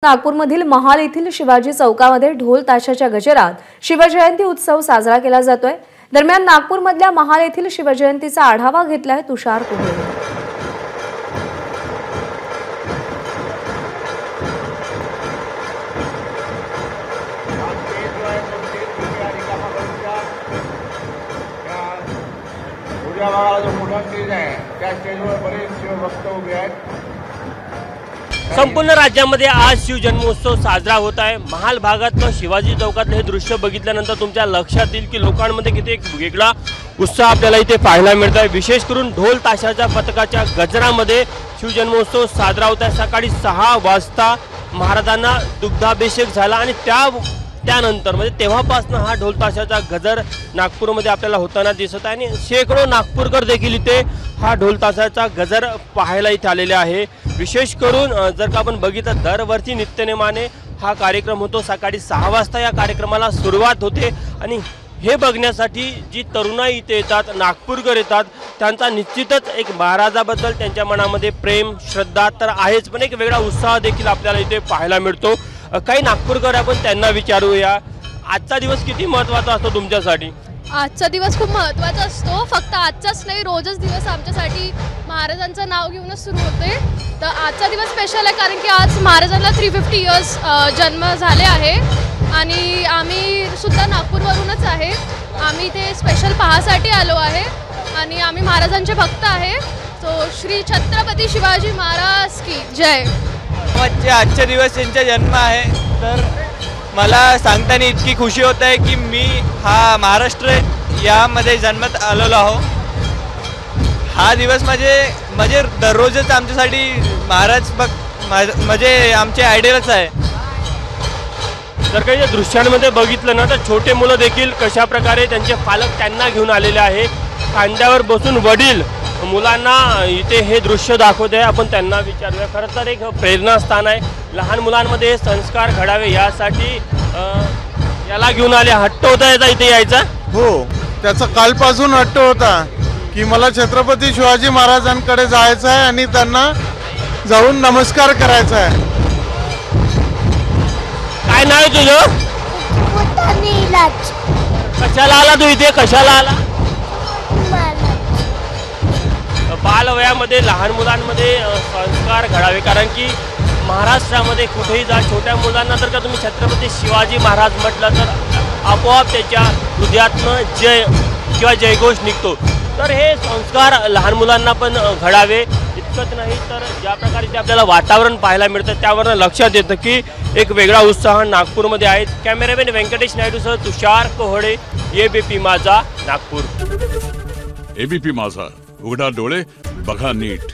नागपूरमधील महाल येथील शिवाजी चौकामध्ये ढोल ताशाच्या गजरात शिवजयंती उत्सव साजरा केला जातोय। दरम्यान नागपूरमधल्या महाल येथील शिवजयंतीचा आढावा घेतलाय तुषार कोहळे। संपूर्ण राज्यामध्ये आज शिवजन्मोत्सव साजरा होत आहे। महाल भागातलं शिवाजी चौकातलं हे दृश्य बघितल्यानंतर तुमच्या लक्षात येईल की लोकांमध्ये किती एक वेगळा उत्साह आपल्याला इथे पाहायला मिळत आहे। विशेष करून ढोल ताशाच्या पथकाच्या गजरामध्ये शिवजन्मोत्सव साजरा होत आहे। सकाळी 6 वाजता महाराजांना दुग्धाभिषेक झाला आणि त्यानंतर म्हणजे तेव्हापासून हा ढोल ताशाचा गजर नागपूरमध्ये आपल्याला होताना दिसत आहे आणि शेकडो नागपूरकर देखील इथे हा ढोल ताशाचा गजर पाहायला इथे आलेले आहे। विशेष करून जर का आपण बघितलं दरवर्षी नित्यनेमाने हा कार्यक्रम होतो। सकाळी 6 वाजता या कार्यक्रमाला सुरुवात होते आणि हे बघण्यासाठी जी तरुणाई इथे येतात, नागपूरकर येतात, त्यांचा निश्चितच एक महाराजाबद्दल त्यांच्या मनामध्ये प्रेम श्रद्धा तर आहेच, पण एक वेगळा उत्साह देखील आपल्याला इथे पाहायला मिळतो। काही नागपूरकर आपण त्यांना विचारूया, आजचा दिवस किती महत्त्वाचा असतो तुमच्यासाठी? आजचा दिवस खूप महत्त्वाचा असतो। फक्त आजचाच नाही, रोजच दिवस आमच्यासाठी महाराजांचं नाव घेऊनच सुरू होते। तर आजचा दिवस स्पेशल आहे कारण की आज महाराजांना 350 इयर्स जन्म झाले आहे आणि आम्ही सुद्धा नागपूरवरूनच आहे। आम्ही इथे स्पेशल पाहासाठी आलो आहे आणि आम्ही महाराजांचे भक्त आहे। तो श्री छत्रपती शिवाजी महाराज की जय। आजचा दिवस त्यांचा जन्म आहे, तर मला सांगताना इतकी खुशी होत आहे की मी हा महाराष्ट्र यामध्ये जन्मात आलेलो आहो। हा दिवस म्हणजे दररोजच आमच्यासाठी महाराज म्हणजे आमचे आयडियलच आहे। जर काही दृश्यांमध्ये बघितलं ना तर छोटे मुलं देखील कशा प्रकारे त्यांचे पालक त्यांना घेऊन आलेले आहे। खांद्यावर बसून वडील मुलांना इथे हे दृश्य दाखवत आहे। आपण त्यांना विचारूया। खरं तर एक प्रेरणास्थान आहे, लहान मुलांमध्ये संस्कार घडावे यासाठी याला घेऊन आले। हट्ट होता याचा इथे यायचा? हो, त्याचा कालपासून हट्ट होता की मला छत्रपती शिवाजी महाराजांकडे जायचं आहे आणि त्यांना जाऊन नमस्कार करायचा आहे। काय नाव आहे तुझं? कशाला आला तू इथे? कशाला आला? बालवयामध्ये लहान मुलांमध्ये संस्कार घडावे, कारण की महाराष्ट्रामध्ये कुठेही जा छोट्या मुलांना जर का तुम्ही छत्रपती शिवाजी महाराज म्हटलं तर आपोआप त्याच्या हृदयातनं जय किंवा जयघोष निघतो। तर हे संस्कार लहान मुलांना पण घडावे। इतकंच नाही तर ज्या प्रकारे ते आपल्याला वातावरण पाहायला मिळतं त्यावरून लक्षात येतं की एक वेगळा उत्साह नागपूरमध्ये आहे। कॅमेरामॅन व्यंकटेश नायडूसह तुषार कोहळे, एबीपी माझा, नागपूर। एबीपी माझा, उघडा डोळे बघा नीट।